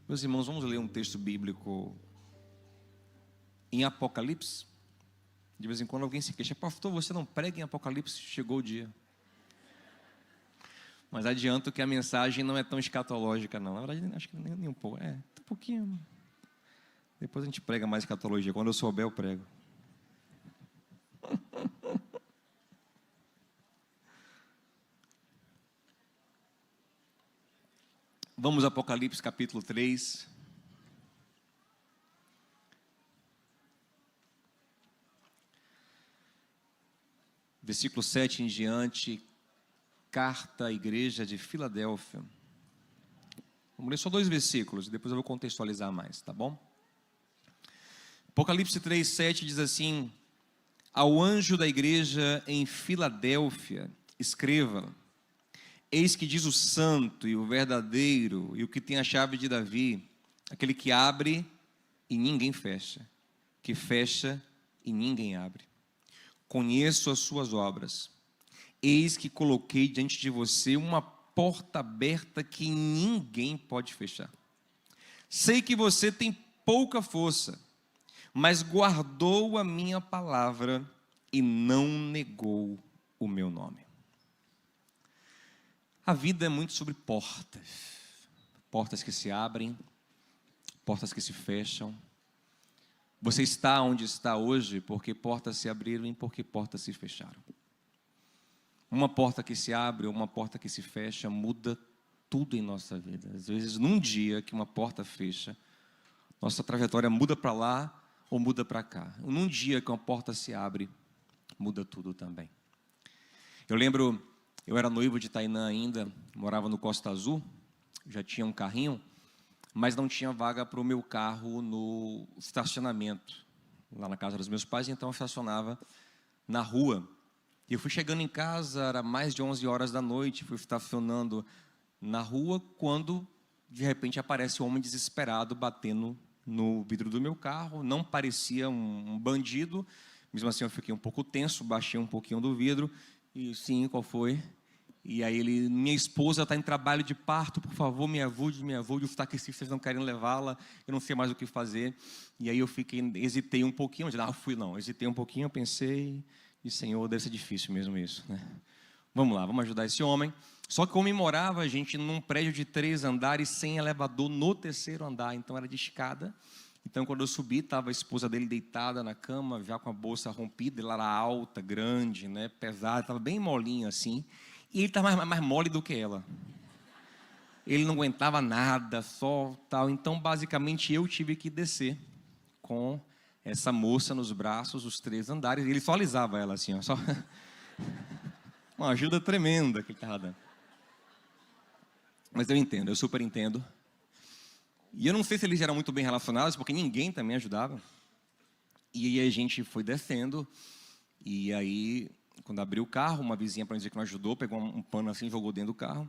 Meus irmãos, vamos ler um texto bíblico em Apocalipse. De vez em quando alguém se queixa: pastor, você não prega em Apocalipse? Chegou o dia. Mas adianto que a mensagem não é tão escatológica, não. Na verdade, acho que nem um pouco. Um pouquinho. Depois a gente prega mais escatologia. Quando eu souber, eu prego. Vamos a Apocalipse capítulo 3. Versículo 7 em diante. Carta à igreja de Filadélfia. Vamos ler só 2 versículos, depois eu vou contextualizar mais, tá bom? Apocalipse 3, 7 diz assim: ao anjo da igreja em Filadélfia, escreva: eis que diz o santo e o verdadeiro e o que tem a chave de Davi, aquele que abre e ninguém fecha, que fecha e ninguém abre. Conheço as suas obras. Eis que coloquei diante de você uma porta aberta que ninguém pode fechar. Sei que você tem pouca força, mas guardou a minha palavra e não negou o meu nome. A vida é muito sobre portas. Portas que se abrem, portas que se fecham. Você está onde está hoje porque portas se abriram e porque portas se fecharam. Uma porta que se abre ou uma porta que se fecha muda tudo em nossa vida. Às vezes, num dia que uma porta fecha, nossa trajetória muda para lá ou muda para cá. Num dia que uma porta se abre, muda tudo também. Eu lembro, eu era noivo de Tainá ainda, morava no Costa Azul, já tinha um carrinho, mas não tinha vaga para o meu carro no estacionamento, lá na casa dos meus pais, então eu estacionava na rua. E eu fui chegando em casa, era mais de 11 horas da noite, fui estacionando na rua, quando de repente aparece um homem desesperado batendo no vidro do meu carro. Não parecia um bandido, mesmo assim eu fiquei um pouco tenso, baixei um pouquinho do vidro, e sim, qual foi? E aí ele: minha esposa está em trabalho de parto, por favor, me ajude, os taxistas não querem levá-la, eu não sei mais o que fazer. E aí eu hesitei um pouquinho, hesitei um pouquinho, eu pensei: e Senhor, deve ser difícil mesmo isso, né? Vamos lá, vamos ajudar esse homem. Só que o homem morava, gente, num prédio de 3 andares, sem elevador no 3º andar, então era de escada. Então quando eu subi, estava a esposa dele deitada na cama, já com a bolsa rompida. Ela era alta, grande, né, pesada, estava bem molinho assim, e ele estava mais mole do que ela. Ele não aguentava nada, só tal. Então basicamente eu tive que descer com essa moça nos braços, os 3 andares, e ele só alisava ela assim, ó, só uma ajuda tremenda que ele estava dando. Mas eu entendo, eu super entendo. E eu não sei se eles eram muito bem relacionados, porque ninguém também ajudava. E aí a gente foi descendo, e aí, quando abriu o carro, uma vizinha, para dizer que não ajudou, pegou um pano assim e jogou dentro do carro.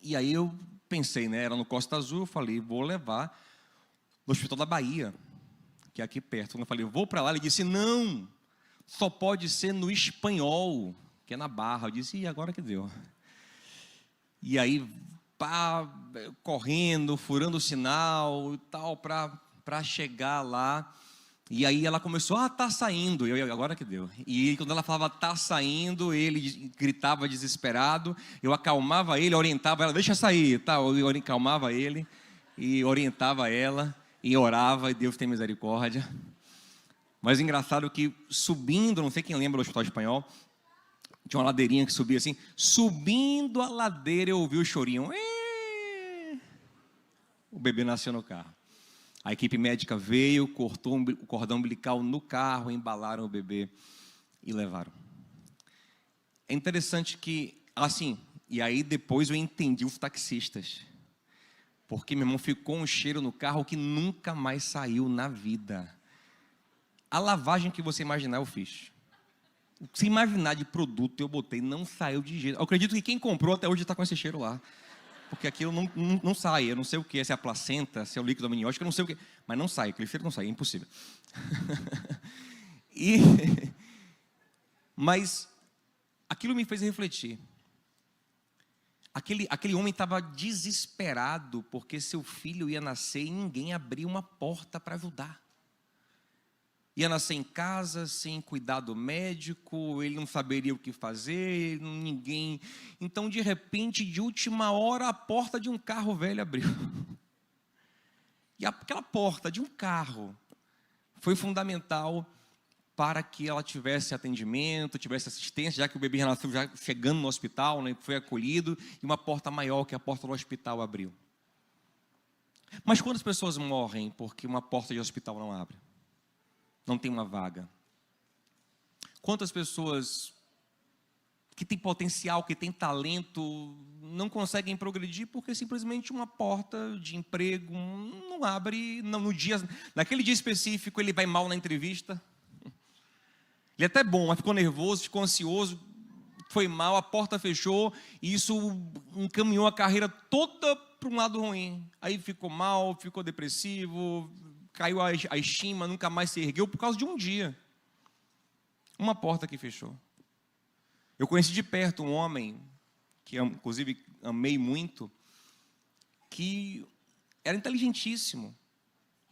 E aí eu pensei, né, era no Costa Azul, eu falei: vou levar no Hospital da Bahia, que é aqui perto. Quando eu falei: vou para lá, ele disse: não, só pode ser no Espanhol, que é na Barra. Eu disse: e agora que deu? E aí, pá, correndo, furando o sinal e tal, para chegar lá. E aí ela começou: tá saindo. Eu: agora que deu. E quando ela falava tá saindo, ele gritava desesperado. Eu acalmava ele, orientava ela: deixa sair, tá? Eu acalmava ele e orientava ela e orava, e Deus tem misericórdia. Mas engraçado que subindo, não sei quem lembra do Hospital Espanhol, tinha uma ladeirinha que subia assim. Subindo a ladeira eu ouvi o chorinho. O bebê nasceu no carro. A equipe médica veio, cortou o cordão umbilical no carro, embalaram o bebê e levaram. É interessante que, assim, e aí depois eu entendi os taxistas. Porque, meu irmão, ficou um cheiro no carro que nunca mais saiu na vida. A lavagem que você imaginar, eu fiz. O que você imaginar de produto, eu botei, não saiu de jeito. Eu acredito que quem comprou até hoje está com esse cheiro lá. Porque aquilo não sai. Eu não sei o que é, se é a placenta, se é o líquido amniótico, eu não sei o que. Mas não sai, aquele cheiro não sai, é impossível. Mas aquilo me fez refletir. Aquele homem estava desesperado porque seu filho ia nascer e ninguém abria uma porta para ajudar. Ia nascer em casa, sem cuidado médico, ele não saberia o que fazer, ninguém. Então, de repente, de última hora, a porta de um carro velho abriu. E aquela porta de um carro foi fundamental para que ela tivesse atendimento, tivesse assistência, já que o bebê já nasceu já chegando no hospital, né, foi acolhido, e uma porta maior que a porta do hospital abriu. Mas quantas pessoas morrem porque uma porta de hospital não abre? Não tem uma vaga? Quantas pessoas que têm potencial, que têm talento, não conseguem progredir porque simplesmente uma porta de emprego não abre, naquele dia específico ele vai mal na entrevista, ele é até bom, mas ficou nervoso, ficou ansioso, foi mal, a porta fechou, e isso encaminhou a carreira toda para um lado ruim. Aí ficou mal, ficou depressivo, caiu a estima, nunca mais se ergueu por causa de um dia. Uma porta que fechou. Eu conheci de perto um homem, que inclusive amei muito, que era inteligentíssimo,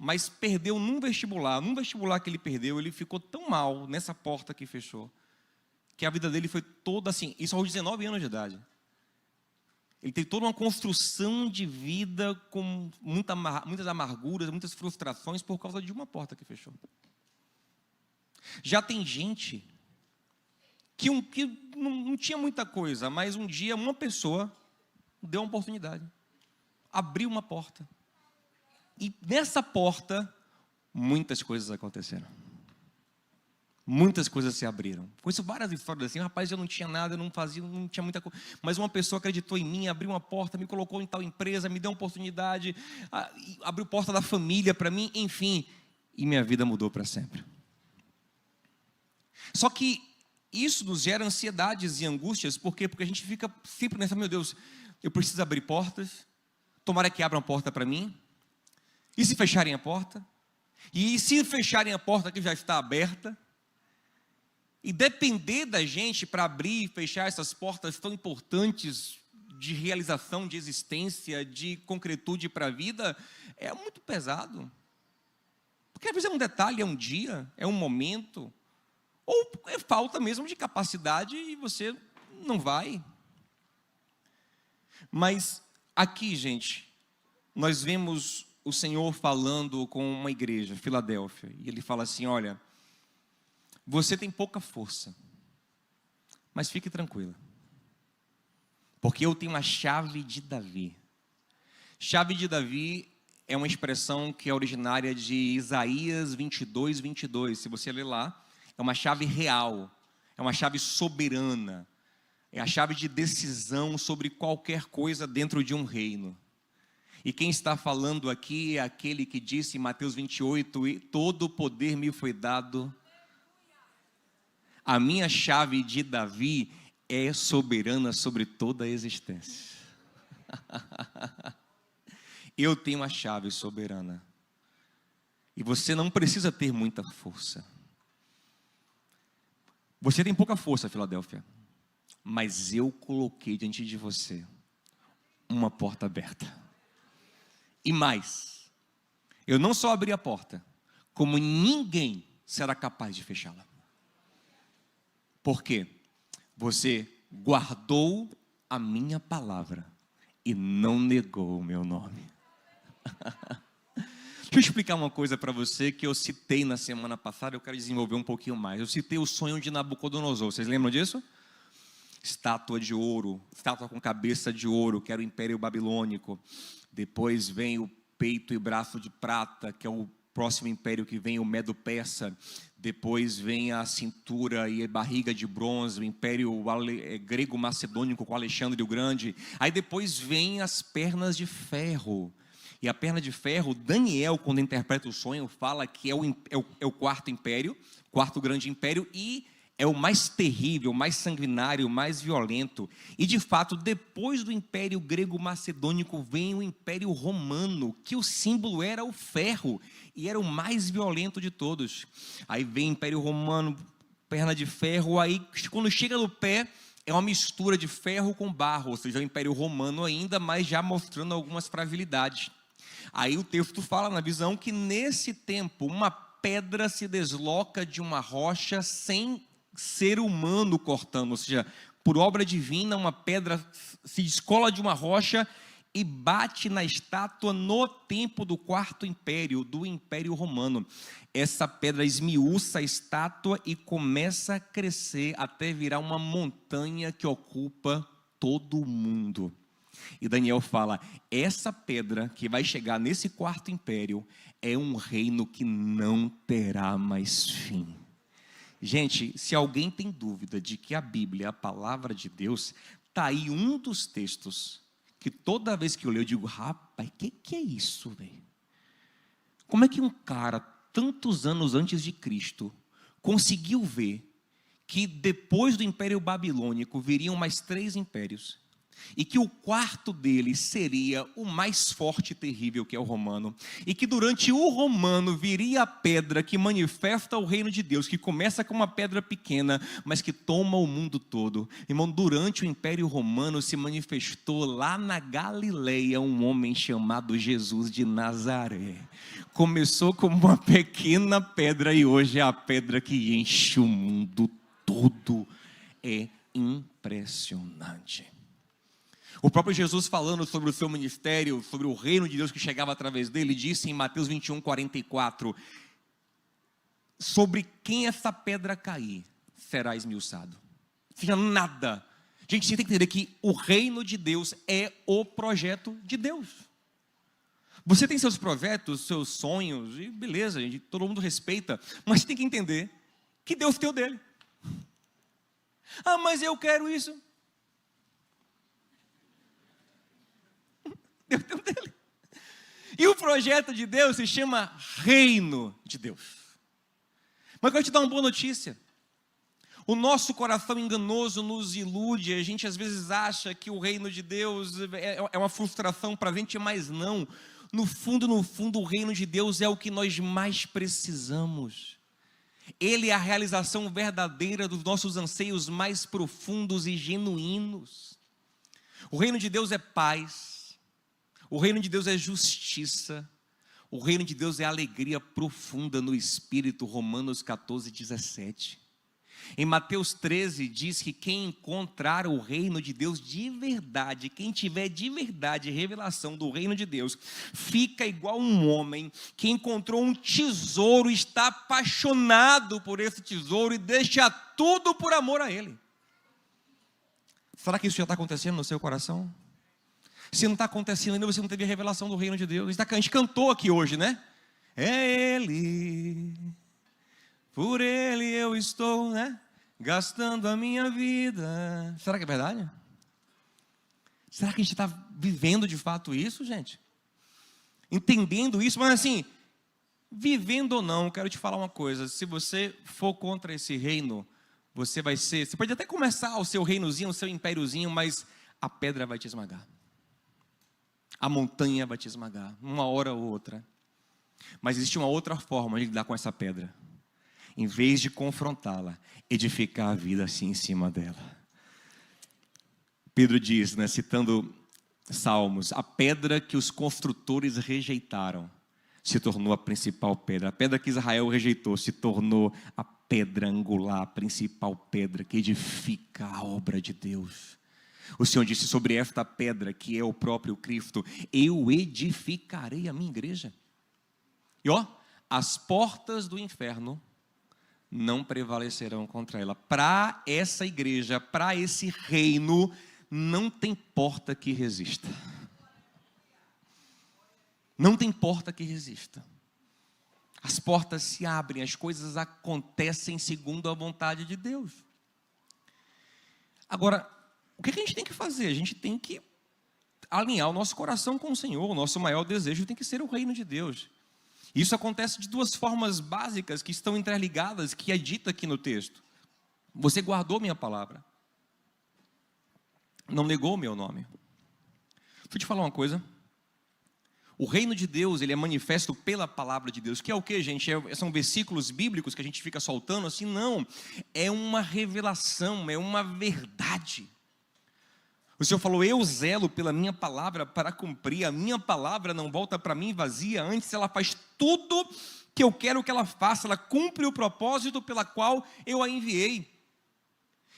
mas perdeu num vestibular que ele perdeu, ele ficou tão mal nessa porta que fechou, que a vida dele foi toda assim, isso aos 19 anos de idade. Ele teve toda uma construção de vida com muitas amarguras, muitas frustrações por causa de uma porta que fechou. Já tem gente que não tinha muita coisa, mas um dia uma pessoa deu uma oportunidade, abriu uma porta. E nessa porta, muitas coisas aconteceram. Muitas coisas se abriram. Conheço várias histórias assim, rapaz, eu não tinha nada, eu não fazia, não tinha muita coisa. Mas uma pessoa acreditou em mim, abriu uma porta, me colocou em tal empresa, me deu uma oportunidade, abriu porta da família para mim, enfim. E minha vida mudou para sempre. Só que isso nos gera ansiedades e angústias, por quê? Porque a gente fica sempre nessa, meu Deus, eu preciso abrir portas, tomara que abram a porta para mim. E se fecharem a porta? E se fecharem a porta que já está aberta? E depender da gente para abrir e fechar essas portas tão importantes de realização, de existência, de concretude para a vida, é muito pesado. Porque às vezes é um detalhe, é um dia, é um momento, ou é falta mesmo de capacidade e você não vai. Mas aqui, gente, nós vemos o Senhor falando com uma igreja, Filadélfia, e ele fala assim, olha, você tem pouca força, mas fique tranquila, porque eu tenho a chave de Davi. Chave de Davi é uma expressão que é originária de Isaías 22, 22. Se você ler lá, é uma chave real, é uma chave soberana, é a chave de decisão sobre qualquer coisa dentro de um reino. E quem está falando aqui é aquele que disse em Mateus 28, todo o poder me foi dado. A minha chave de Davi é soberana sobre toda a existência. Eu tenho a chave soberana. E você não precisa ter muita força. Você tem pouca força, Filadélfia. Mas eu coloquei diante de você uma porta aberta. E mais, eu não só abri a porta, como ninguém será capaz de fechá-la. Por quê? Você guardou a minha palavra e não negou o meu nome. Deixa eu explicar uma coisa para você que eu citei na semana passada, eu quero desenvolver um pouquinho mais. Eu citei o sonho de Nabucodonosor, vocês lembram disso? Estátua de ouro, estátua com cabeça de ouro, que era o Império Babilônico. Depois vem o peito e braço de prata, que é o próximo império que vem, o Medo-Persa. Depois vem a cintura e a barriga de bronze, o Império Grego-Macedônico com Alexandre o Grande. Aí depois vem as pernas de ferro. E a perna de ferro, Daniel, quando interpreta o sonho, fala que é o quarto império, quarto grande império, e é o mais terrível, o mais sanguinário, o mais violento. E de fato, depois do Império Grego-Macedônico, vem o Império Romano, que o símbolo era o ferro, e era o mais violento de todos. Aí vem o Império Romano, perna de ferro, aí quando chega no pé, é uma mistura de ferro com barro, ou seja, o Império Romano ainda, mas já mostrando algumas fragilidades. Aí o texto fala na visão que nesse tempo uma pedra se desloca de uma rocha sem ser humano cortando, ou seja, por obra divina uma pedra se descola de uma rocha e bate na estátua no tempo do Quarto Império, do Império Romano. Essa pedra esmiuça a estátua e começa a crescer até virar uma montanha que ocupa todo o mundo. E Daniel fala, essa pedra que vai chegar nesse Quarto Império é um reino que não terá mais fim. Gente, se alguém tem dúvida de que a Bíblia é a palavra de Deus, está aí um dos textos que toda vez que eu leio eu digo, rapaz, que é isso, velho? Como é que um cara, tantos anos antes de Cristo, conseguiu ver que depois do Império Babilônico viriam mais 3 impérios, e que o quarto deles seria o mais forte e terrível, que é o romano, e que durante o romano viria a pedra que manifesta o reino de Deus, que começa com uma pedra pequena, mas que toma o mundo todo. Irmão, durante o Império Romano se manifestou lá na Galileia um homem chamado Jesus de Nazaré. Começou como uma pequena pedra e hoje é a pedra que enche o mundo todo. É impressionante. O próprio Jesus, falando sobre o seu ministério, sobre o reino de Deus que chegava através dele, disse em Mateus 21, 44, sobre quem essa pedra cair, será esmiuçado. Ou seja, nada. Gente, você tem que entender que o reino de Deus é o projeto de Deus. Você tem seus projetos, seus sonhos, e beleza, gente, todo mundo respeita, mas você tem que entender que Deus tem o dele. Ah, mas eu quero isso. Deus tem o dele. E o projeto de Deus se chama Reino de Deus. Mas eu quero te dar uma boa notícia. O nosso coração enganoso nos ilude. A gente às vezes acha que o reino de Deus é uma frustração para a gente, mas não. No fundo, o reino de Deus é o que nós mais precisamos. Ele é a realização verdadeira dos nossos anseios mais profundos e genuínos. O reino de Deus é paz. O reino de Deus é justiça. O reino de Deus é alegria profunda no Espírito. Romanos 14, 17. Em Mateus 13 diz que quem encontrar o reino de Deus de verdade, quem tiver de verdade revelação do reino de Deus, fica igual um homem que encontrou um tesouro, está apaixonado por esse tesouro e deixa tudo por amor a ele. Será que isso já está acontecendo no seu coração? Se não está acontecendo ainda, você não teve a revelação do reino de Deus. A gente cantou aqui hoje, né? É Ele, por Ele eu estou, né? Gastando a minha vida. Será que é verdade? Será que a gente está vivendo de fato isso, gente? Entendendo isso, mas assim, vivendo ou não, quero te falar uma coisa. Se você for contra esse reino, você pode até começar o seu reinozinho, o seu impériozinho, mas a pedra vai te esmagar. A montanha vai te esmagar, uma hora ou outra. Mas existe uma outra forma de lidar com essa pedra. Em vez de confrontá-la, edificar a vida assim em cima dela. Pedro diz, né, citando Salmos, a pedra que os construtores rejeitaram se tornou a principal pedra. A pedra que Israel rejeitou se tornou a pedra angular, a principal pedra que edifica a obra de Deus. O Senhor disse sobre esta pedra, que é o próprio Cristo, eu edificarei a minha igreja. E as portas do inferno não prevalecerão contra ela. Para essa igreja, para esse reino, não tem porta que resista. Não tem porta que resista. As portas se abrem, as coisas acontecem segundo a vontade de Deus. Agora, o que a gente tem que fazer? A gente tem que alinhar o nosso coração com o Senhor. O nosso maior desejo tem que ser o reino de Deus. Isso acontece de 2 formas básicas que estão interligadas, que é dita aqui no texto. Você guardou minha palavra. Não negou o meu nome. Deixa eu te falar uma coisa. O reino de Deus, ele é manifesto pela palavra de Deus. Que é o que, gente? São versículos bíblicos que a gente fica soltando assim? Não. É uma revelação, é uma verdade. O Senhor falou, eu zelo pela minha palavra para cumprir. A minha palavra não volta para mim vazia. Antes ela faz tudo que eu quero que ela faça. Ela cumpre o propósito pela qual eu a enviei.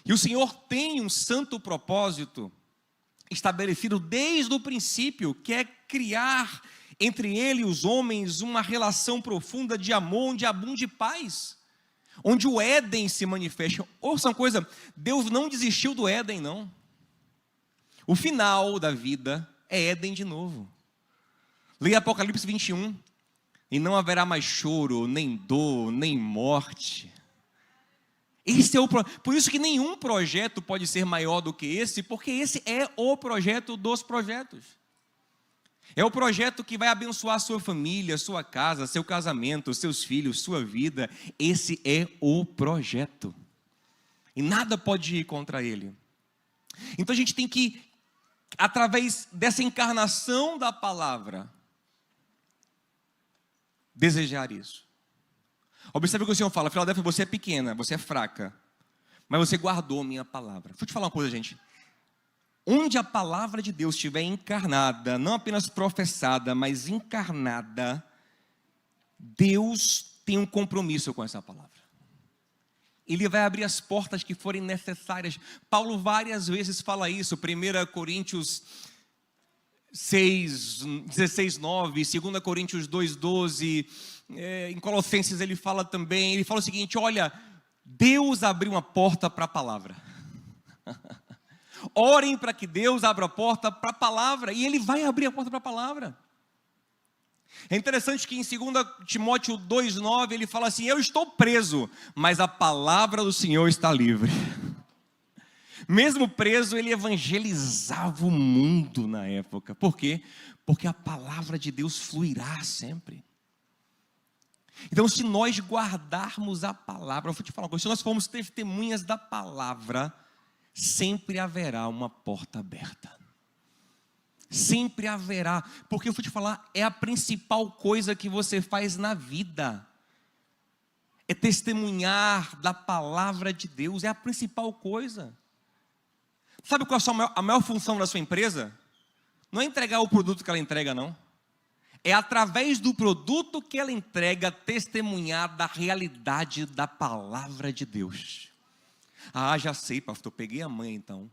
E o Senhor tem um santo propósito estabelecido desde o princípio, que é criar entre Ele e os homens uma relação profunda de amor, onde abunde paz, onde o Éden se manifesta. Ouça uma coisa, Deus não desistiu do Éden, não. O final da vida é Éden de novo. Leia Apocalipse 21, e não haverá mais choro, nem dor, nem morte. Esse é por isso que nenhum projeto pode ser maior do que esse, porque esse é o projeto dos projetos. É o projeto que vai abençoar sua família, sua casa, seu casamento, seus filhos, sua vida. Esse é o projeto. E nada pode ir contra ele. Então a gente tem que, através dessa encarnação da palavra, desejar isso. Observe o que o Senhor fala, Filadélfia, você é pequena, você é fraca, mas você guardou minha palavra. Deixa eu te falar uma coisa, gente. Onde a palavra de Deus estiver encarnada, não apenas professada, mas encarnada, Deus tem um compromisso com essa palavra. Ele vai abrir as portas que forem necessárias. Paulo várias vezes fala isso, 1 Coríntios 6, 16, 9, 2 Coríntios 2, 12, em Colossenses ele fala também, ele fala o seguinte, olha, Deus abriu uma porta para a palavra. Orem para que Deus abra a porta para a palavra, e Ele vai abrir a porta para a palavra. É interessante que em 2 Timóteo 2,9 ele fala assim, eu estou preso, mas a palavra do Senhor está livre. Mesmo preso, ele evangelizava o mundo na época. Por quê? Porque a palavra de Deus fluirá sempre. Então, se nós guardarmos a palavra, eu vou te falar uma coisa, se nós formos testemunhas da palavra, sempre haverá uma porta aberta. Sempre haverá, porque eu vou te falar, é a principal coisa que você faz na vida. É testemunhar da palavra de Deus, é a principal coisa. Sabe qual é a maior função da sua empresa? Não é entregar o produto que ela entrega, não. É através do produto que ela entrega, testemunhar da realidade da palavra de Deus. Ah, já sei, pastor, peguei a mãe então.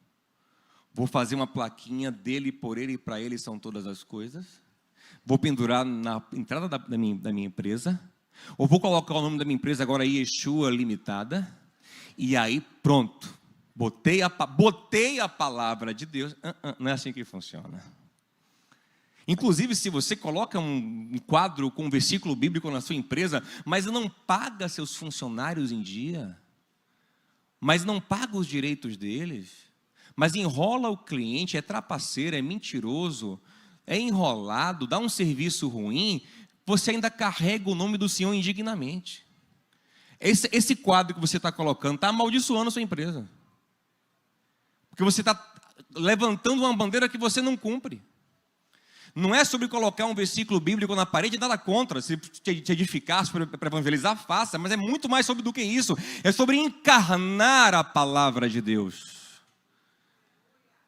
Vou fazer uma plaquinha dele, por ele e para ele são todas as coisas. Vou pendurar na entrada da minha empresa. Ou vou colocar o nome da minha empresa agora, Yeshua Limitada. E aí pronto. Botei a palavra de Deus. Não é assim que funciona. Inclusive, se você coloca um quadro com um versículo bíblico na sua empresa, mas não paga seus funcionários em dia, mas não paga os direitos deles, mas enrola o cliente, é trapaceiro, é mentiroso, é enrolado, dá um serviço ruim, você ainda carrega o nome do Senhor indignamente. Esse quadro que você está colocando está amaldiçoando a sua empresa. Porque você está levantando uma bandeira que você não cumpre. Não é sobre colocar um versículo bíblico na parede, nada contra, se te edificar, para evangelizar, faça, mas é muito mais sobre do que isso, é sobre encarnar a palavra de Deus.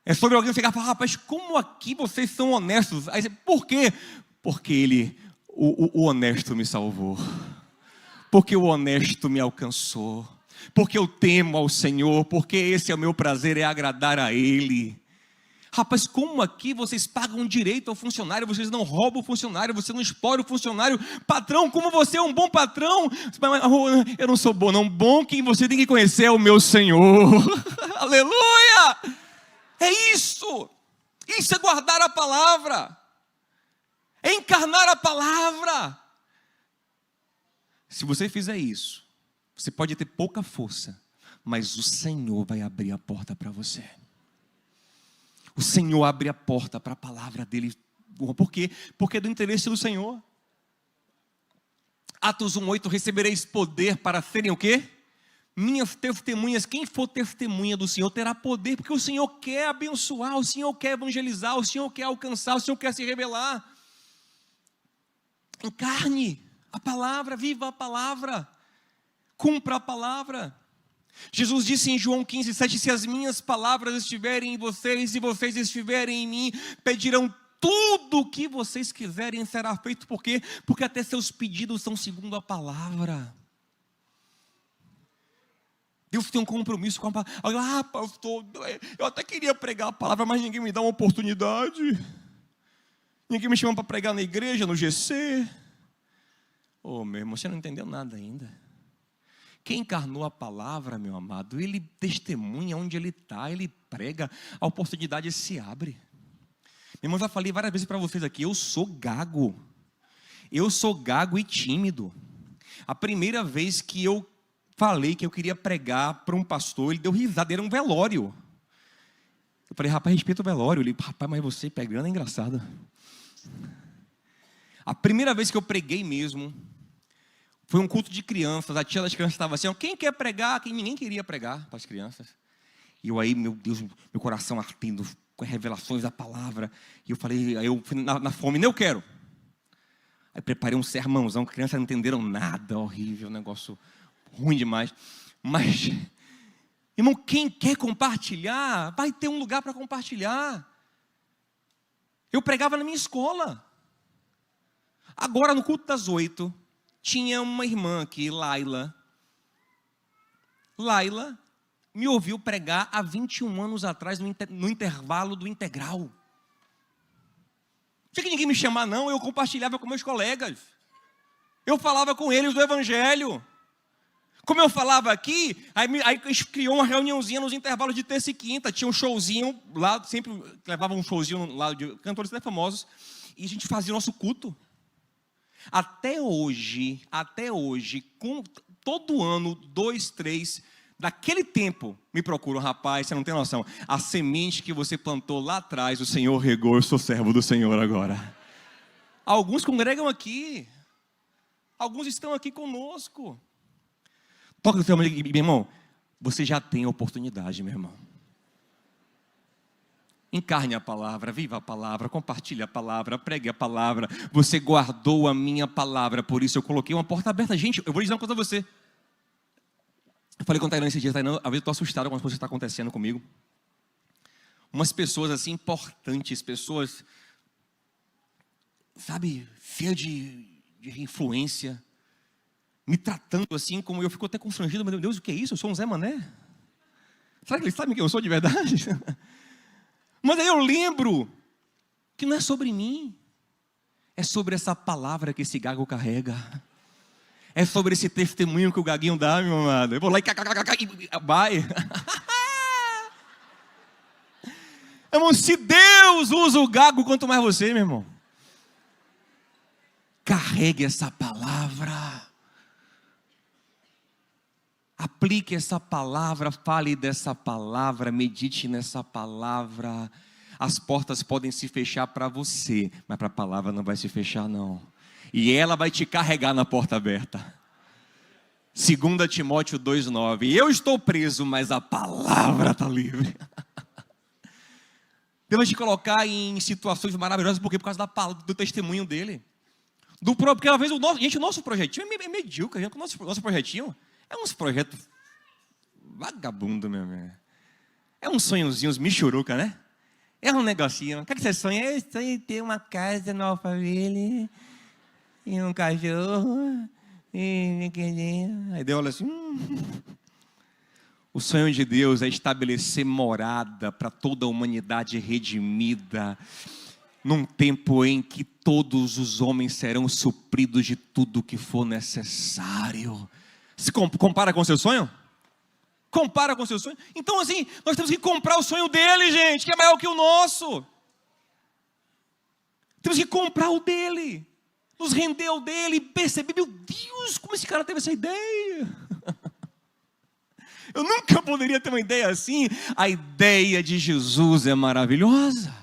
É sobre alguém chegar e falar, rapaz, como aqui vocês são honestos? Aí, por quê? Porque o honesto me salvou, porque o honesto me alcançou, porque eu temo ao Senhor, porque esse é o meu prazer, é agradar a Ele. Rapaz, como aqui vocês pagam direito ao funcionário, vocês não roubam o funcionário, você não explora o funcionário. Patrão, como você é um bom patrão. Eu não sou bom, não. Bom quem você tem que conhecer é o meu Senhor. Aleluia! É isso. Isso é guardar a palavra. É encarnar a palavra. Se você fizer isso, você pode ter pouca força, mas o Senhor vai abrir a porta para você. O Senhor abre a porta para a palavra dele. Por quê? Porque é do interesse do Senhor. Atos 1:8, recebereis poder para serem o quê? Minhas testemunhas. Quem for testemunha do Senhor terá poder, porque o Senhor quer abençoar, o Senhor quer evangelizar, o Senhor quer alcançar, o Senhor quer se revelar. Encarne a palavra, viva a palavra, cumpra a palavra. Jesus disse em João 15:7, se as minhas palavras estiverem em vocês e vocês estiverem em mim, pedirão tudo o que vocês quiserem, será feito. Por quê? Porque até seus pedidos são segundo a palavra. Deus tem um compromisso com a palavra. Pastor, eu até queria pregar a palavra, mas ninguém me dá uma oportunidade. Ninguém me chama para pregar na igreja, no GC. Meu irmão, você não entendeu nada ainda. Quem encarnou a palavra, meu amado, ele testemunha onde ele está, ele prega, a oportunidade se abre. Meu irmão, já falei várias vezes para vocês aqui, eu sou gago e tímido. A primeira vez que eu falei que eu queria pregar para um pastor, ele deu risada, era um velório. Eu falei, rapaz, respeita o velório. Ele, rapaz, mas você pregando é engraçado. A primeira vez que eu preguei mesmo, foi um culto de crianças. A tia das crianças estava assim, quem quer pregar? Ninguém queria pregar para as crianças. E eu aí, meu Deus, meu coração ardendo com revelações da palavra. E eu falei, aí eu na fome, nem eu quero. Aí preparei um sermãozão, que as crianças não entenderam nada, horrível, negócio ruim demais. Mas, irmão, quem quer compartilhar, vai ter um lugar para compartilhar. Eu pregava na minha escola. Agora, no culto das 8, tinha uma irmã aqui, Laila. Laila me ouviu pregar há 21 anos atrás, no intervalo do integral. Não tinha que ninguém me chamar, não. Eu compartilhava com meus colegas. Eu falava com eles do Evangelho. Como eu falava aqui, aí a gente criou uma reuniãozinha nos intervalos de terça e quinta. Tinha um showzinho lá, sempre levava um showzinho lá de cantores até famosos. E a gente fazia o nosso culto. Até hoje, todo ano, 2, 3, daquele tempo, me procuram, rapaz, você não tem noção. A semente que você plantou lá atrás, o Senhor regou, eu sou servo do Senhor agora. Alguns congregam aqui, alguns estão aqui conosco. Toca no seu amigo, meu irmão, você já tem a oportunidade, meu irmão. Encarne a palavra, viva a palavra, compartilhe a palavra, pregue a palavra. Você guardou a minha palavra, por isso eu coloquei uma porta aberta. Gente, eu vou dizer uma coisa a você. Eu falei com a Tainã esses dias, Tainã, às vezes eu estou assustado com as coisas que estão acontecendo comigo. Umas pessoas assim importantes, pessoas, sabe, cheias de influência, me tratando assim, como eu fico até constrangido. Meu Deus, o que é isso? Eu sou um Zé Mané? Será que eles sabem quem eu sou de verdade? Mas aí eu lembro que não é sobre mim, é sobre essa palavra que esse gago carrega, é sobre esse testemunho que o gaguinho dá, meu amado. Eu vou lá e vai. Irmão, se Deus usa o gago, quanto mais você, meu irmão. Carregue essa palavra. Aplique essa palavra, fale dessa palavra, medite nessa palavra. As portas podem se fechar para você, mas para a palavra não vai se fechar não. E ela vai te carregar na porta aberta. 2 Timóteo 2,9. Eu estou preso, mas a palavra está livre. Deus vai te colocar em situações maravilhosas, porque por causa do testemunho dele. Porque às vezes o nosso projetinho é medíocre. O nosso projetinho é uns projetos vagabundo, meu irmão. É uns sonhozinhos michuruca, né? É um negocinho. O que você sonha? Eu sonho em ter uma casa no Alphaville, e um cachorro, Aí Deus olha assim, O sonho de Deus é estabelecer morada para toda a humanidade redimida, num tempo em que todos os homens serão supridos de tudo que for necessário. Se compara com o seu sonho? Compara com o seu sonho? Então assim, nós temos que comprar o sonho dele, gente, que é maior que o nosso. Temos que comprar o dele, nos render ao dele e perceber, meu Deus, como esse cara teve essa ideia. Eu nunca poderia ter uma ideia assim. A ideia de Jesus é maravilhosa.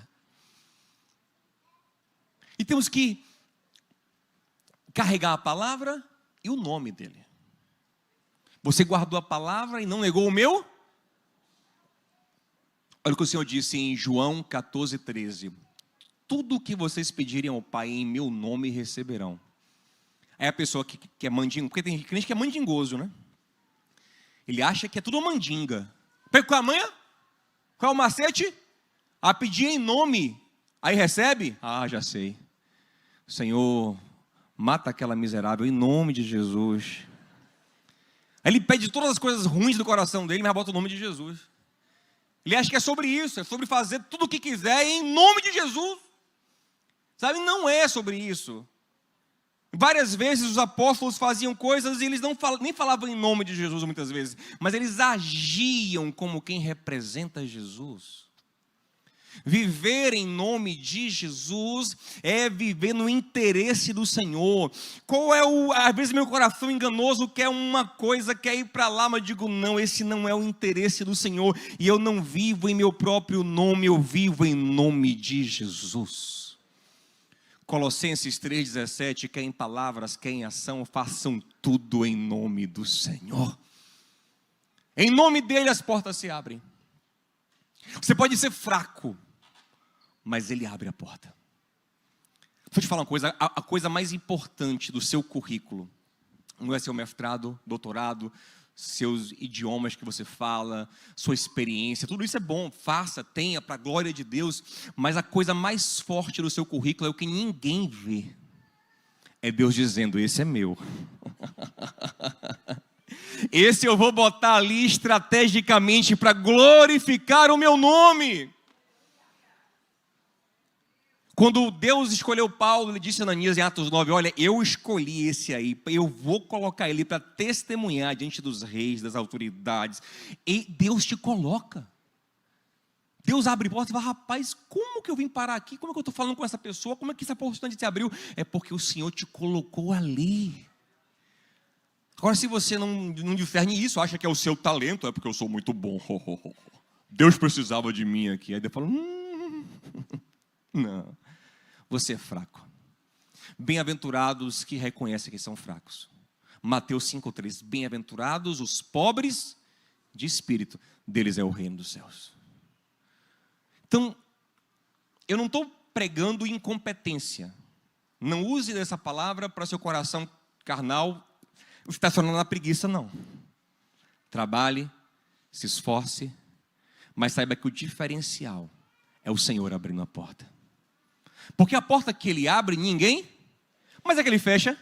E temos que carregar a palavra e o nome dele. Você guardou a palavra e não negou o meu? Olha o que o Senhor disse em João 14:13. Tudo o que vocês pedirem ao Pai em meu nome receberão. Aí a pessoa que é mandingo, porque tem crente que é mandingoso, né? Ele acha que é tudo mandinga. Pega com a manha? Qual é o macete? A pedir em nome. Aí recebe? Ah, já sei. Senhor, mata aquela miserável em nome de Jesus. Aí ele pede todas as coisas ruins do coração dele, mas bota o nome de Jesus. Ele acha que é sobre isso, é sobre fazer tudo o que quiser em nome de Jesus. Sabe, não é sobre isso. Várias vezes os apóstolos faziam coisas e eles nem falavam em nome de Jesus muitas vezes, mas eles agiam como quem representa Jesus. Viver em nome de Jesus é viver no interesse do Senhor. Qual é às vezes meu coração enganoso quer uma coisa, quer ir para lá, mas digo não, esse não é o interesse do Senhor. E eu não vivo em meu próprio nome, eu vivo em nome de Jesus. Colossenses 3,17, quer em palavras, quer em ação, façam tudo em nome do Senhor. Em nome dele as portas se abrem. Você pode ser fraco, mas ele abre a porta. Vou te falar uma coisa, a coisa mais importante do seu currículo não é seu mestrado, doutorado, seus idiomas que você fala, sua experiência, tudo isso é bom, faça, tenha, para a glória de Deus, mas a coisa mais forte do seu currículo é o que ninguém vê, é Deus dizendo, esse é meu, esse eu vou botar ali estrategicamente para glorificar o meu nome. Quando Deus escolheu Paulo, ele disse a Ananias em Atos 9, olha, eu escolhi esse aí, eu vou colocar ele para testemunhar diante dos reis, das autoridades. E Deus te coloca. Deus abre porta e fala, rapaz, como que eu vim parar aqui? Como é que eu estou falando com essa pessoa? Como é que essa oportunidade se abriu? É porque o Senhor te colocou ali. Agora, se você não discerne isso, acha que é o seu talento, é porque eu sou muito bom. Deus precisava de mim aqui. Aí Deus fala, não. Você é fraco. Bem-aventurados que reconhecem que são fracos. Mateus 5,3. Bem-aventurados os pobres de espírito, deles é o reino dos céus. Então, eu não estou pregando incompetência. Não use dessa palavra para seu coração carnal estacionar na preguiça, não. Trabalhe, se esforce, mas saiba que o diferencial é o Senhor abrindo a porta. Porque a porta que ele abre, ninguém, mas a que ele fecha,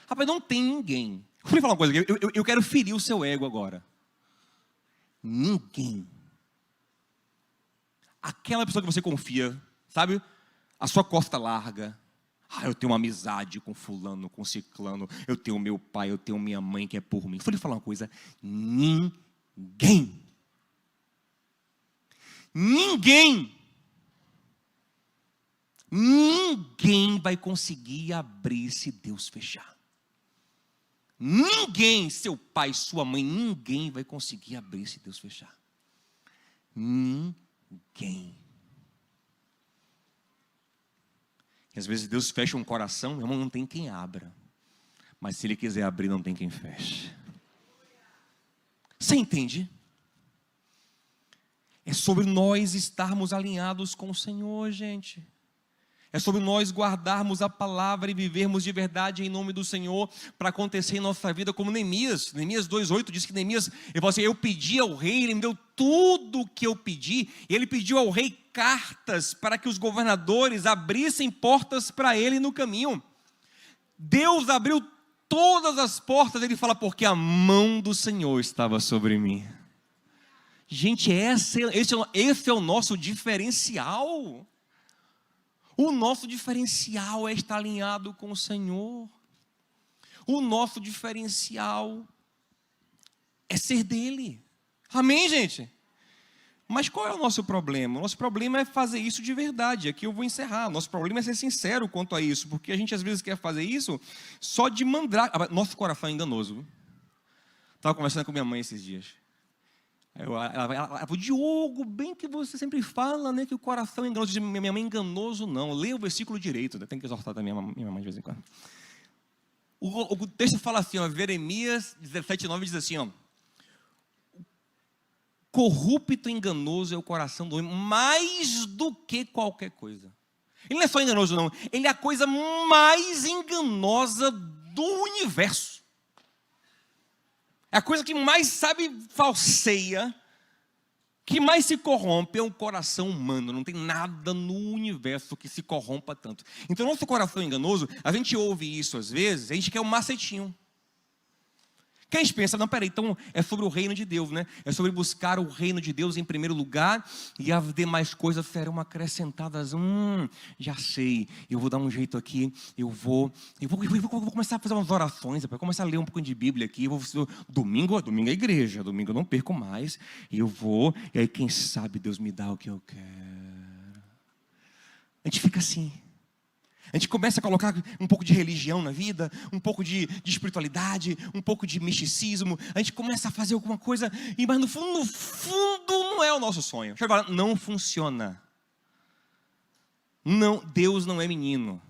rapaz, não tem ninguém. Vou lhe falar uma coisa, eu quero ferir o seu ego agora. Ninguém. Aquela pessoa que você confia, sabe? A sua costa larga. Eu tenho uma amizade com fulano, com ciclano. Eu tenho meu pai, eu tenho minha mãe que é por mim. Vou lhe falar uma coisa, ninguém. Ninguém vai conseguir abrir se Deus fechar. Ninguém, seu pai, sua mãe, ninguém vai conseguir abrir se Deus fechar. Ninguém. E às vezes Deus fecha um coração, meu irmão, não tem quem abra. Mas se Ele quiser abrir, não tem quem feche. Você entende? É sobre nós estarmos alinhados com o Senhor, gente. É sobre nós guardarmos a palavra e vivermos de verdade em nome do Senhor para acontecer em nossa vida como Neemias. Neemias 2,8 diz que Neemias, ele falou assim, eu pedi ao rei, ele me deu tudo o que eu pedi. E ele pediu ao rei cartas para que os governadores abrissem portas para ele no caminho. Deus abriu todas as portas, ele fala, porque a mão do Senhor estava sobre mim. Gente, esse é o nosso diferencial. O nosso diferencial é estar alinhado com o Senhor. O nosso diferencial é ser dele. Amém, gente? Mas qual é o nosso problema? O nosso problema é fazer isso de verdade. Aqui eu vou encerrar. Nosso problema é ser sincero quanto a isso, porque a gente às vezes quer fazer isso só de mandar. Nosso coração é enganoso. Estava conversando com minha mãe esses dias. Ela falou, Diogo, bem que você sempre fala, né, que o coração é enganoso. Minha mãe, enganoso não, leia o versículo direito, né? Tem que exortar também minha mãe de vez em quando. O texto fala assim, Jeremias 17,9 diz assim, corrupto e enganoso é o coração do homem, mais do que qualquer coisa. Ele não é só enganoso não, ele é a coisa mais enganosa do universo. É a coisa que mais, sabe, falseia, que mais se corrompe é o coração humano. Não tem nada no universo que se corrompa tanto. Então, nosso coração enganoso, a gente ouve isso às vezes, a gente quer um macetinho. Que a gente pensa, não, peraí, então é sobre o reino de Deus, né? É sobre buscar o reino de Deus em primeiro lugar e as demais coisas serão acrescentadas. Já sei, eu vou dar um jeito aqui, eu vou começar a fazer umas orações, eu vou começar a ler um pouquinho de Bíblia aqui, domingo é igreja, domingo eu não perco mais, e aí quem sabe Deus me dá o que eu quero. A gente fica assim. A gente começa a colocar um pouco de religião na vida, um pouco de espiritualidade, um pouco de misticismo. A gente começa a fazer alguma coisa, mas no fundo não é o nosso sonho. Deixa eu falar, não funciona. Não, Deus não é menino.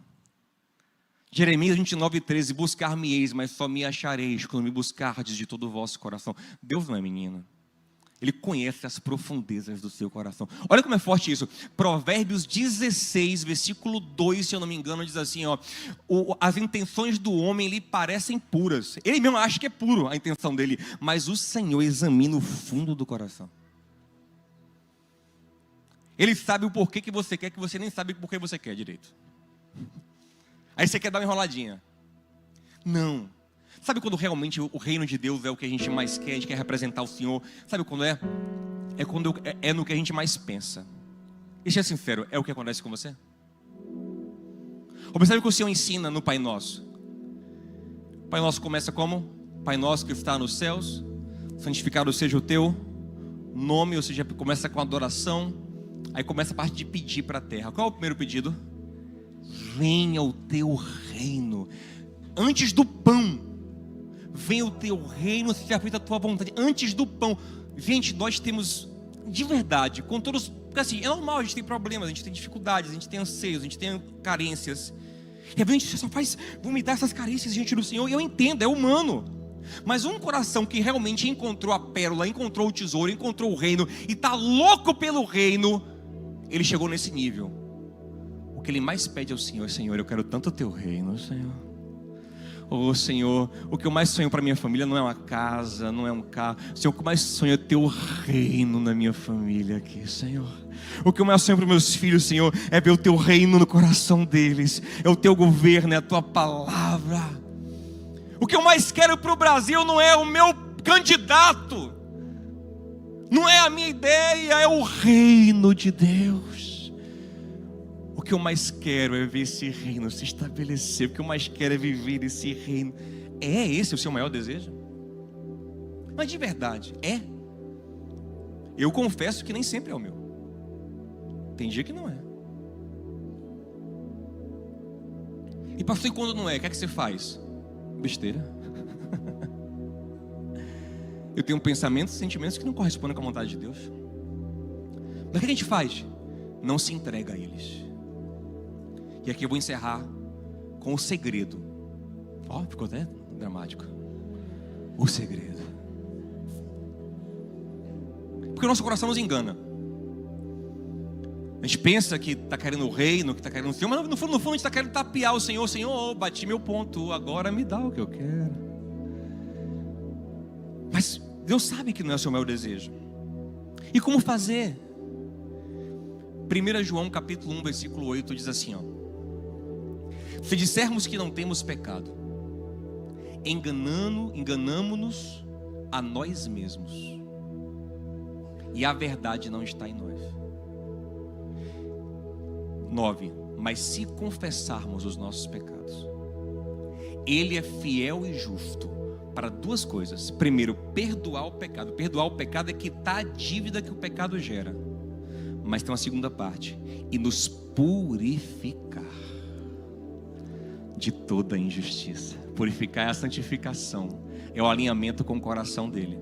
Jeremias 29:13, buscar-me-eis, mas só me achareis quando me buscardes de todo o vosso coração. Deus não é menino. Ele conhece as profundezas do seu coração. Olha como é forte isso. Provérbios 16, versículo 2, se eu não me engano, diz assim, as intenções do homem lhe parecem puras. Ele mesmo acha que é puro a intenção dele, mas o Senhor examina o fundo do coração. Ele sabe o porquê que você quer, que você nem sabe o porquê você quer direito. Aí você quer dar uma enroladinha. Não. Sabe quando realmente o reino de Deus é o que a gente mais quer, a gente quer representar o Senhor? Sabe quando é? É quando é no que a gente mais pensa. E seja sincero, é o que acontece com você? Observe o que o Senhor ensina no Pai Nosso. Pai Nosso começa como? Pai Nosso que está nos céus, santificado seja o teu nome, ou seja, começa com adoração, aí começa a parte de pedir para a terra. Qual é o primeiro pedido? Venha o teu reino. Antes do pão, venha o teu reino, seja feita a tua vontade. Antes do pão. Gente, nós temos, de verdade, com todos, porque assim, é normal, a gente tem problemas, a gente tem dificuldades, a gente tem anseios, a gente tem carências. E a gente só faz vomitar essas carências diante do Senhor, e eu entendo, é humano. Mas um coração que realmente encontrou a pérola, encontrou o tesouro, encontrou o reino, e está louco pelo reino, ele chegou nesse nível. O que ele mais pede ao Senhor: Senhor, eu quero tanto o teu reino, Senhor. Oh Senhor, o que eu mais sonho para minha família não é uma casa, não é um carro. Senhor, o que eu mais sonho é teu reino na minha família aqui, Senhor. O que eu mais sonho para meus filhos, Senhor, é ver o teu reino no coração deles. É o teu governo, é a tua palavra. O que eu mais quero para o Brasil não é o meu candidato, não é a minha ideia, é o reino de Deus. O que eu mais quero é ver esse reino se estabelecer. O que eu mais quero é viver esse reino. É esse o seu maior desejo? Mas de verdade, é? Eu confesso que nem sempre é o meu. Tem dia que não é. E pastor, e quando não é, o que é que você faz? Besteira. Eu tenho pensamentos e sentimentos que não correspondem com a vontade de Deus. Mas o que a gente faz? Não se entrega a eles. E aqui eu vou encerrar com o segredo. Ficou até dramático. O segredo. Porque o nosso coração nos engana. A gente pensa que está querendo o reino, que está querendo o Senhor, mas no fundo a gente está querendo tapear o Senhor. Senhor, bati meu ponto, agora me dá o que eu quero. Mas Deus sabe que não é o seu maior desejo. E como fazer? 1 João capítulo 1, versículo 8 diz assim, se dissermos que não temos pecado, enganamo-nos a nós mesmos, e a verdade não está em nós. 9. Mas se confessarmos os nossos pecados, Ele é fiel e justo para duas coisas. Primeiro, perdoar o pecado. Perdoar o pecado é quitar a dívida que o pecado gera. Mas tem uma segunda parte: e nos purificar de toda a injustiça. Purificar é a santificação, é o alinhamento com o coração dele.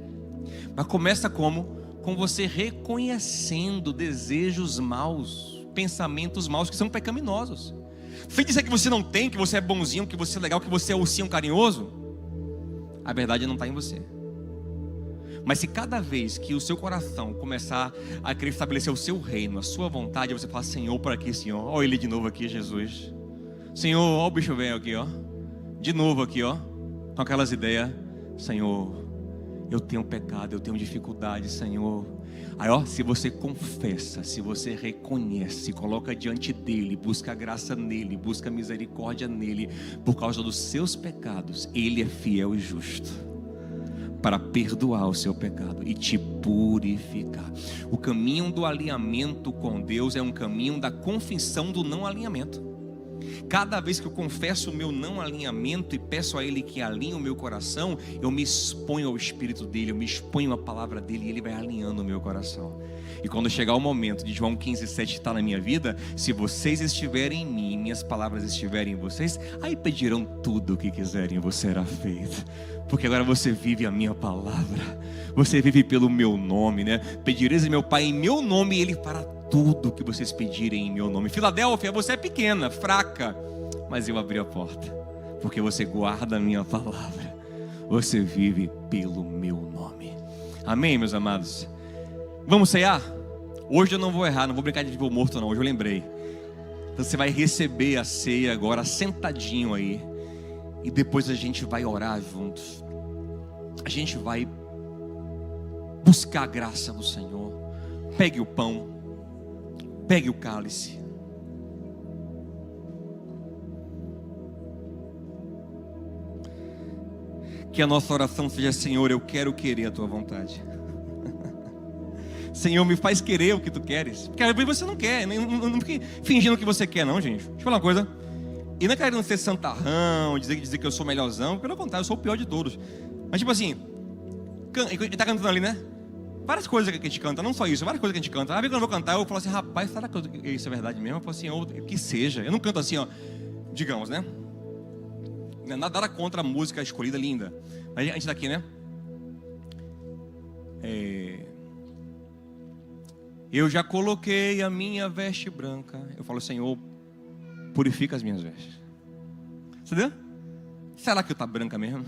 Mas começa como? Com você reconhecendo desejos maus, pensamentos maus que são pecaminosos. Sem dizer que você não tem, que você é bonzinho, que você é legal, que você é ursinho carinhoso, a verdade não está em você. Mas se cada vez que o seu coração começar a querer estabelecer o seu reino, a sua vontade, você fala: Senhor, por aqui, Senhor, olha ele de novo aqui, Jesus. Senhor, olha o bicho velho aqui, de novo aqui, ó, com aquelas ideias. Senhor, eu tenho pecado, eu tenho dificuldade, Senhor. Aí, ó, se você confessa, se você reconhece, coloca diante dele, busca a graça nele, busca a misericórdia nele, por causa dos seus pecados, ele é fiel e justo para perdoar o seu pecado e te purificar. O caminho do alinhamento com Deus é um caminho da confissão do não alinhamento. Cada vez que eu confesso o meu não alinhamento e peço a Ele que alinhe o meu coração, eu me exponho ao Espírito dEle, eu me exponho à palavra dEle e Ele vai alinhando o meu coração. E quando chegar o momento de João 15,7 estar na minha vida, se vocês estiverem em mim, minhas palavras estiverem em vocês, aí pedirão tudo o que quiserem e você será feito. Porque agora você vive a minha palavra, você vive pelo meu nome, né? Pedireis a meu Pai em meu nome e Ele fará tudo que vocês pedirem em meu nome. Filadélfia, você é pequena, fraca, mas eu abri a porta, porque você guarda a minha palavra, você vive pelo meu nome. Amém, meus amados? Vamos ceiar? Hoje eu não vou errar, não vou brincar de vivo ou morto não, hoje eu lembrei. Então você vai receber a ceia agora sentadinho aí, e depois a gente vai orar juntos. A gente vai buscar a graça do Senhor. Pegue o pão, pegue o cálice. Que a nossa oração seja: Senhor, eu quero querer a tua vontade. Senhor, me faz querer o que tu queres. Porque às vezes você não quer, não fique fingindo que você quer não, gente. Deixa eu falar uma coisa. E não é querendo ser santarrão, dizer que eu sou melhorzão. Pelo contrário, eu sou o pior de todos. Mas tipo assim, ele tá cantando ali, né? Várias coisas que a gente canta, não só isso, várias coisas que a gente canta. Às vezes quando eu vou cantar, eu falo assim: rapaz, será que isso é verdade mesmo? Eu falo assim: que seja. Eu não canto assim, ó, digamos, né? Nada contra a música escolhida, linda. Mas a gente tá aqui, né? Eu já coloquei a minha veste branca. Eu falo: Senhor, purifica as minhas vestes. Entendeu? Será que eu tá branca mesmo?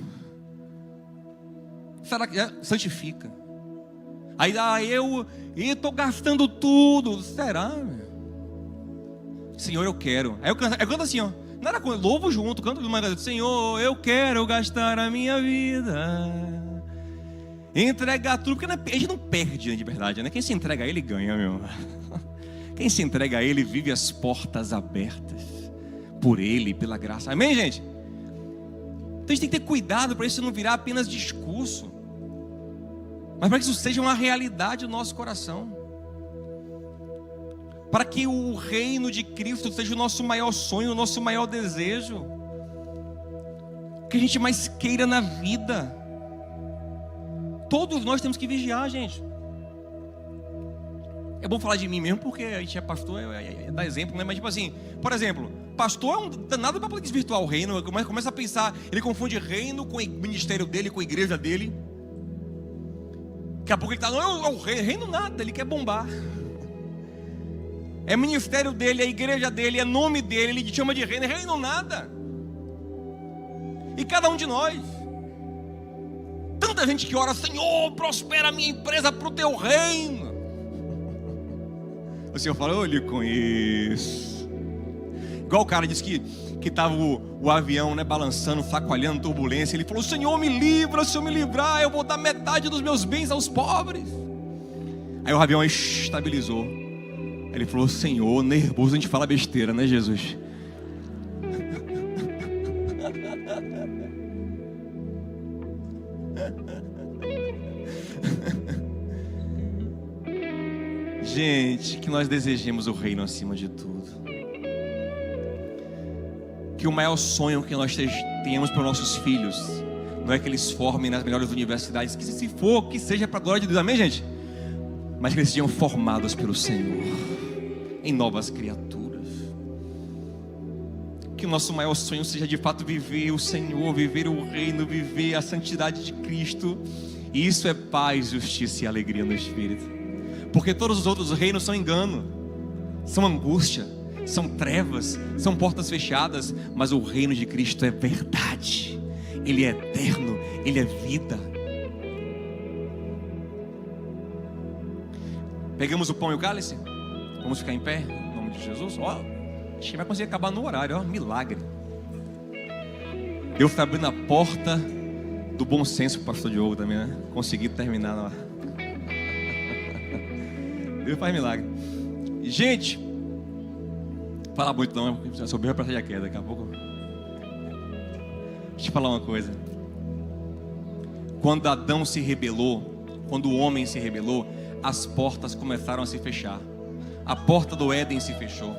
Será que santifica? Aí eu estou gastando tudo. Será, meu? Senhor, eu quero. Aí eu canto assim, ó. Nada com louvo junto, canto uma coisa. Senhor, eu quero gastar a minha vida, entregar tudo, porque a gente não perde de verdade, né? Quem se entrega a Ele ganha, meu. Quem se entrega a Ele vive as portas abertas por Ele, pela graça. Amém, gente? Então a gente tem que ter cuidado para isso não virar apenas discurso, mas para que isso seja uma realidade no nosso coração, para que o reino de Cristo seja o nosso maior sonho, o nosso maior desejo, que a gente mais queira na vida. Todos nós temos que vigiar, gente. É bom falar de mim mesmo, porque a gente é pastor, dá exemplo, né? Mas tipo assim, por exemplo, pastor é um danado para poder desvirtuar o reino. Começa a pensar, ele confunde reino com o ministério dele, com a igreja dele. Daqui a pouco ele está, não é o reino nada, ele quer bombar. É ministério dele, é igreja dele, é nome dele, ele chama de reino nada. E cada um de nós, tanta gente que ora: Senhor, prospera a minha empresa para o teu reino. O Senhor fala: eu lhe conheço. Igual o cara disse que estava o avião, né, balançando, sacoalhando, turbulência. Ele falou: Senhor, me livra, se eu me livrar, eu vou dar metade dos meus bens aos pobres. Aí o avião estabilizou. Ele falou: Senhor, nervoso a gente fala besteira, né, Jesus? Gente, que nós desejemos o reino acima de tudo. Que o maior sonho que nós tenhamos para os nossos filhos não é que eles formem nas melhores universidades, que se for, que seja para a glória de Deus, amém, gente? Mas que eles sejam formados pelo Senhor em novas criaturas. Que o nosso maior sonho seja de fato viver o Senhor, viver o reino, viver a santidade de Cristo. E isso é paz, justiça e alegria no Espírito. Porque todos os outros reinos são engano, são angústia, são trevas, são portas fechadas. Mas o reino de Cristo é verdade, Ele é eterno, Ele é vida. Pegamos o pão e o cálice. Vamos ficar em pé, em nome de Jesus. Ó, a gente vai conseguir acabar no horário, ó, milagre. Deus está abrindo a porta do bom senso para o pastor Diogo também, né? Consegui terminar na hora. Deus faz milagre. Gente, falar muito não, porque já soube para sair a queda daqui a pouco. Deixa eu te falar uma coisa. Quando Adão se rebelou, quando o homem se rebelou, as portas começaram a se fechar. A porta do Éden se fechou.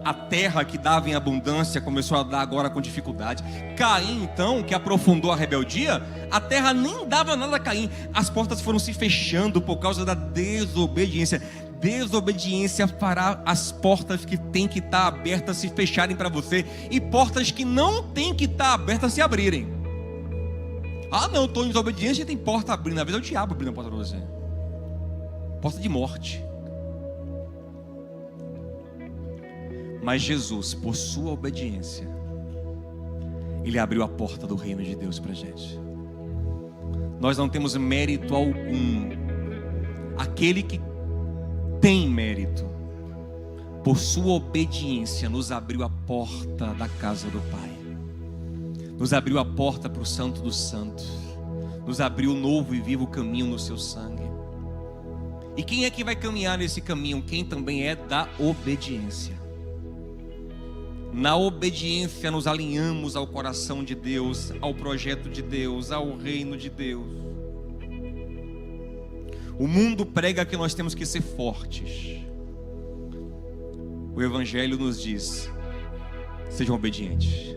A terra que dava em abundância começou a dar agora com dificuldade. Caim, então, que aprofundou a rebeldia, a terra nem dava nada a Caim. As portas foram se fechando por causa da desobediência. Desobediência fará as portas que tem que estar abertas se fecharem para você, e portas que não tem que estar abertas se abrirem. Ah, não, estou em desobediência e tem porta abrindo. Na verdade é o diabo abrindo a porta para você. Porta de morte. Mas Jesus, por sua obediência, Ele abriu a porta do reino de Deus para a gente. Nós não temos mérito algum. Aquele que tem mérito, por sua obediência, nos abriu a porta da casa do Pai. Nos abriu a porta para o Santo dos Santos. Nos abriu o novo e vivo caminho no seu sangue. E quem é que vai caminhar nesse caminho? Quem também é da obediência. Na obediência nos alinhamos ao coração de Deus, ao projeto de Deus, ao reino de Deus. O mundo prega que nós temos que ser fortes. O Evangelho nos diz: sejam obedientes,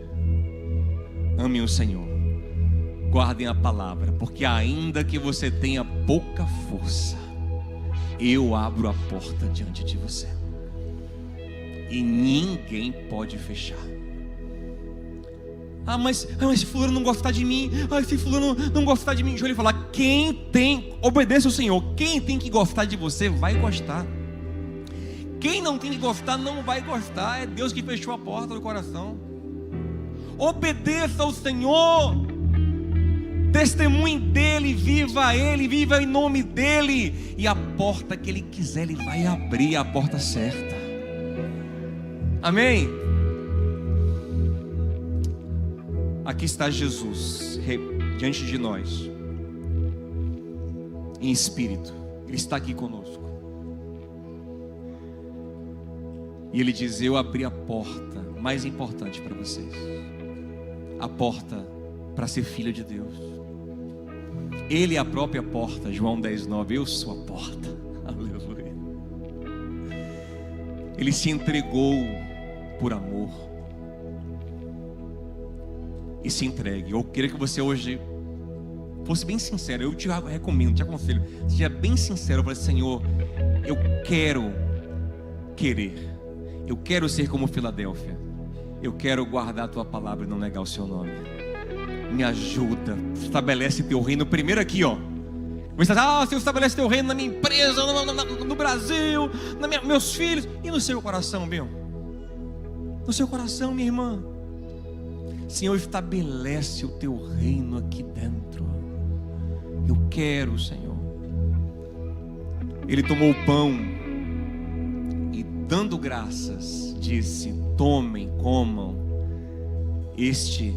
amem o Senhor, guardem a palavra, porque ainda que você tenha pouca força, eu abro a porta diante de você. E ninguém pode fechar. Mas se fulano não gostar de mim, se fulano não gostar de mim, deixa eu lhe falar, obedeça o Senhor, quem tem que gostar de você vai gostar. Quem não tem que gostar não vai gostar. É Deus que fechou a porta do coração. Obedeça ao Senhor, testemunhe dEle, viva Ele, viva em nome dEle, e a porta que Ele quiser Ele vai abrir, a porta certa. Amém? Aqui está Jesus diante de nós, em espírito. Ele está aqui conosco. E Ele diz: eu abri a porta mais importante para vocês, a porta para ser filho de Deus. Ele é a própria porta. João 10:9. Eu sou a porta. Aleluia. Ele se entregou por amor. E se entregue. Eu queria que você hoje fosse bem sincero. Eu te recomendo, te aconselho, seja bem sincero. Eu falei: Senhor, eu quero ser como Filadélfia. Eu quero guardar a tua palavra e não negar o seu nome. Me ajuda, estabelece teu reino primeiro aqui, ó. Você diz: Senhor, estabelece teu reino na minha empresa, no Brasil, meus filhos. E no seu coração, meu? No seu coração, minha irmã. Senhor, estabelece o teu reino aqui dentro. Eu quero, Senhor. Ele tomou o pão e, dando graças, disse: tomem, comam. Este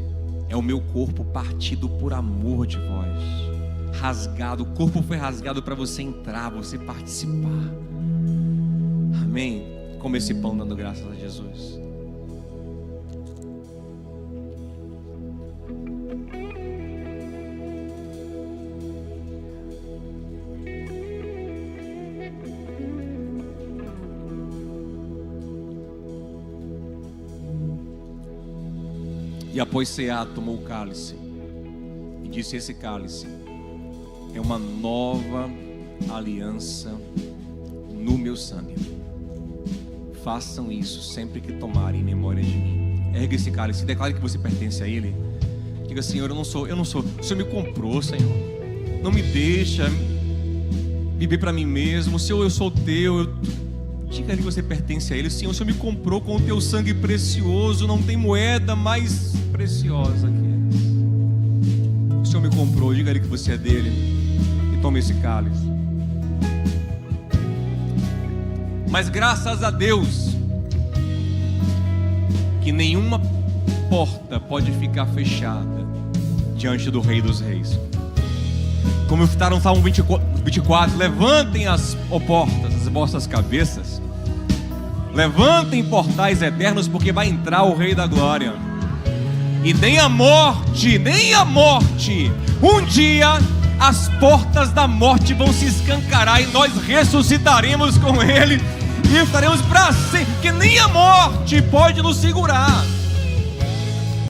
é o meu corpo partido por amor de vós. Rasgado, o corpo foi rasgado para você entrar, você participar. Amém? Come esse pão dando graças a Jesus. E após cear, tomou o cálice e disse: esse cálice é uma nova aliança no meu sangue. Façam isso sempre que tomarem em memória de mim. Ergue esse cálice e declare que você pertence a Ele. Diga: Senhor, eu não sou. O Senhor me comprou, Senhor. Não me deixa viver para mim mesmo. Senhor, eu sou teu. Diga que você pertence a Ele. Senhor, o Senhor me comprou com o teu sangue precioso. Não tem moeda mais preciosa que essa. O Senhor me comprou. Diga a Ele que você é dele. E tome esse cálice. Mas graças a Deus que nenhuma porta pode ficar fechada diante do Rei dos Reis. Como está no Salmo 24, levantem as portas, as vossas cabeças, levantem portais eternos, porque vai entrar o Rei da Glória. E nem a morte, um dia as portas da morte vão se escancarar e nós ressuscitaremos com Ele e estaremos para sempre, porque nem a morte pode nos segurar.